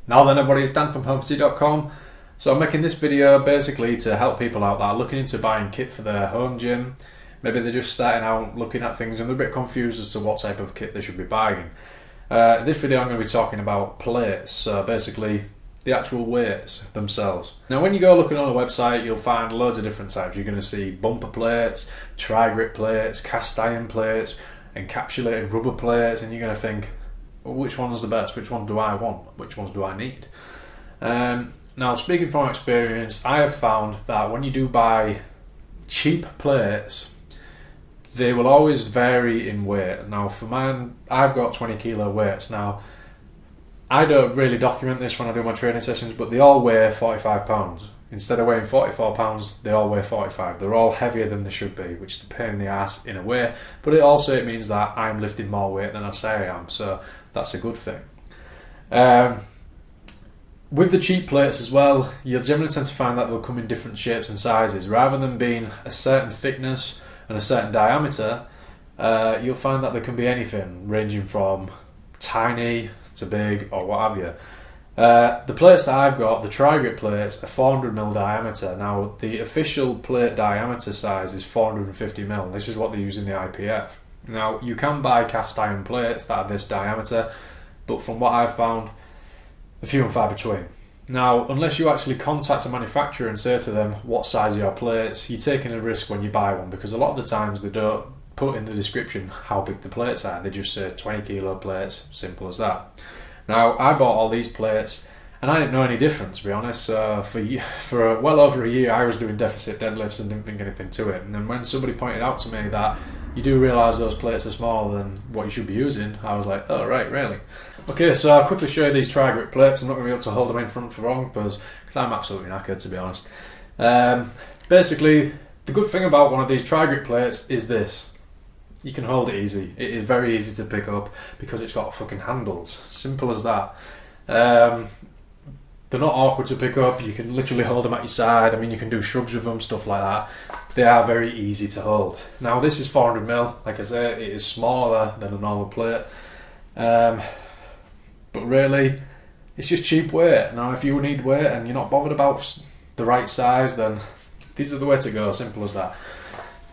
Now then everybody, it's Dan from homephysique.com. So I'm making this video basically to help people out that are looking into buying kit for their home gym. Maybe they're just starting out looking at things and they're a bit confused as to what type of kit they should be buying. In this video I'm going to be talking about plates, so basically the actual weights themselves. Now when you go looking on a website, you'll find loads of different types. You're going to see bumper plates, tri-grip plates, cast iron plates, encapsulated rubber plates, and you're going to think, well, which one's the best? Which one do I want? Which ones do I need? Now speaking from experience, I have found that when you do buy cheap plates, they will always vary in weight. Now for mine, I've got 20 kilo weights. Now I don't really document this when I do my training sessions, but they all weigh 45 pounds. Instead of weighing 44 pounds, they all weigh 45. They're all heavier than they should be, which is a pain in the ass in a way, but it means that I'm lifting more weight than I say I am, so that's a good thing. With the cheap plates as well, you'll generally tend to find that they'll come in different shapes and sizes. Rather than being a certain thickness and a certain diameter, you'll find that there can be anything, ranging from tiny to big or what have you. The plates that I've got, the tri-grip plates, are 400mm diameter. Now the official plate diameter size is 450mm. This is what they use in the IPF. Now you can buy cast iron plates that are this diameter, but from what I've found, they're few and far between. Now unless you actually contact a manufacturer and say to them what size are your plates, you're taking a risk when you buy one, because a lot of the times they don't put in the description how big the plates are. They just say 20 kilo plates, simple as that. Now I bought all these plates and I didn't know any difference, to be honest. For well over a year I was doing deficit deadlifts and didn't think anything to it, and then when somebody pointed out to me that you do realise those plates are smaller than what you should be using, I was like, oh right, really? Okay, so I'll quickly show you these tri-grip plates. I'm not going to be able to hold them in front for long because I'm absolutely knackered, to be honest. Basically, the good thing about one of these tri-grip plates is this: you can hold it easy. It is very easy to pick up because it's got fucking handles. Simple as that. They're not awkward to pick up. You can literally hold them at your side. I mean, you can do shrugs with them, stuff like that. They are very easy to hold. Now this is 400mm. Like I say, it is smaller than a normal plate. But really, it's just cheap weight. Now if you need weight and you're not bothered about the right size, then these are the way to go. Simple as that.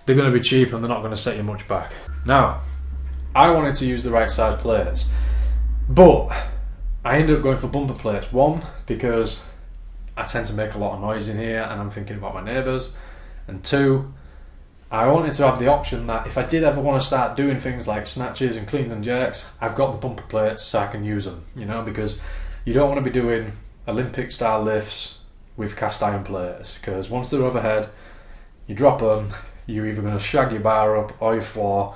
They're going to be cheap and they're not going to set you much back. Now, I wanted to use the right size plates, but I ended up going for bumper plates. One, because I tend to make a lot of noise in here and I'm thinking about my neighbours. And two, I wanted to have the option that if I did ever want to start doing things like snatches and cleans and jerks, I've got the bumper plates so I can use them, you know, because you don't want to be doing Olympic style lifts with cast iron plates, because once they're overhead, you drop them, you're either going to shag your bar up or your floor,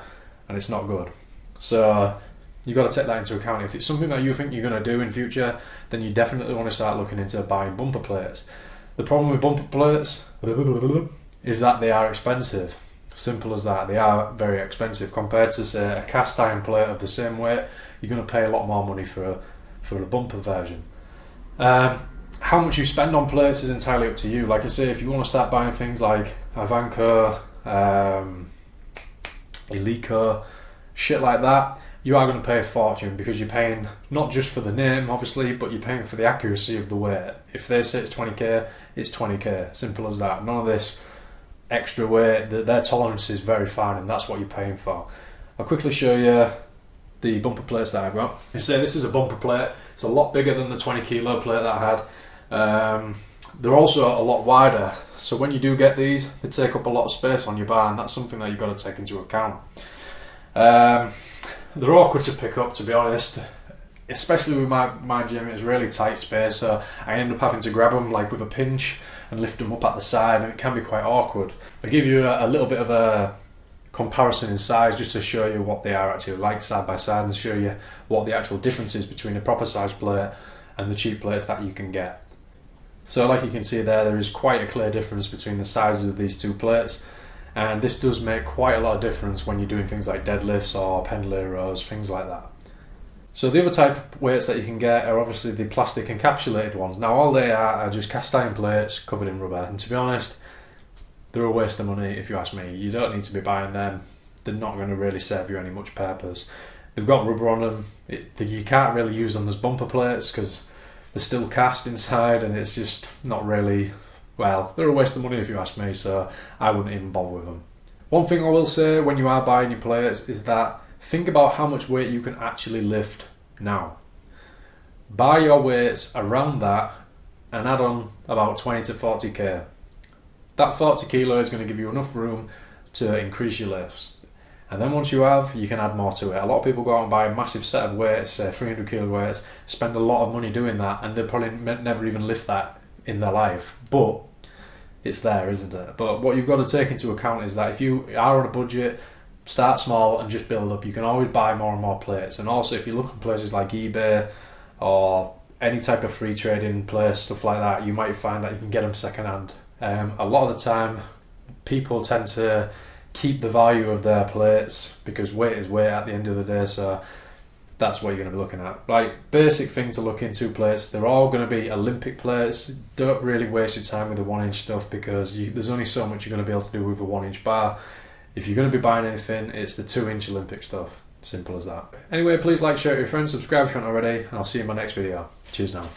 and it's not good. So you've got to take that into account. If it's something that you think you're going to do in future, then you definitely want to start looking into buying bumper plates. The problem with bumper plates is that they are expensive. Simple as that. They are very expensive compared to, say, a cast iron plate of the same weight. You're going to pay a lot more money for a bumper version. How much you spend on plates is entirely up to you. Like I say, if you want to start buying things like Avanco, Eleiko, shit like that, you are going to pay a fortune, because you're paying not just for the name, obviously, but you're paying for the accuracy of the weight. If they say it's 20k, it's 20k. Simple as that. None of this extra weight. Their tolerance is very fine, and that's what you're paying for. I'll quickly show you the bumper plates that I've got. You say this is a bumper plate. It's a lot bigger than the 20 kilo plate that I had. They're also a lot wider, so when you do get these, they take up a lot of space on your bar, and that's something that you've got to take into account. They're awkward to pick up, to be honest, especially with my gym. It's really tight space, so I end up having to grab them like with a pinch and lift them up at the side, and it can be quite awkward. I'll give you a little bit of a comparison in size just to show you what they are actually like side by side, and show you what the actual difference is between a proper size plate and the cheap plates that you can get. So like you can see there is quite a clear difference between the sizes of these two plates, and this does make quite a lot of difference when you're doing things like deadlifts or pendulum rows, things like that. So the other type of weights that you can get are obviously the plastic encapsulated ones. Now all they are just cast iron plates covered in rubber, and to be honest, they're a waste of money if you ask me. You don't need to be buying them. They're not going to really serve you any much purpose. They've got rubber on them. You can't really use them as bumper plates because they're still cast inside, and it's just not really, well, they're a waste of money if you ask me, so I wouldn't even bother with them. One thing I will say when you are buying your plates is that think about how much weight you can actually lift now. Buy your weights around that and add on about 20 to 40k. That 40 kilo is going to give you enough room to increase your lifts. And then once you have, you can add more to it. A lot of people go out and buy a massive set of weights, say 300 kilo weights, spend a lot of money doing that, and they'll probably never even lift that in their life. But it's there, isn't it? But what you've got to take into account is that if you are on a budget, start small and just build up. You can always buy more and more plates. And also, if you look at places like eBay or any type of free trading place, stuff like that, you might find that you can get them second hand. A lot of the time, people tend to keep the value of their plates because weight is weight at the end of the day, so that's what you're going to be looking at. Like, basic thing to look into plates, they're all going to be Olympic plates. Don't really waste your time with the 1-inch stuff because there's only so much you're going to be able to do with a 1-inch bar. If you're going to be buying anything, it's the 2-inch Olympic stuff. Simple as that. Anyway, please like, share it with your friends, subscribe if you haven't already, and I'll see you in my next video. Cheers now.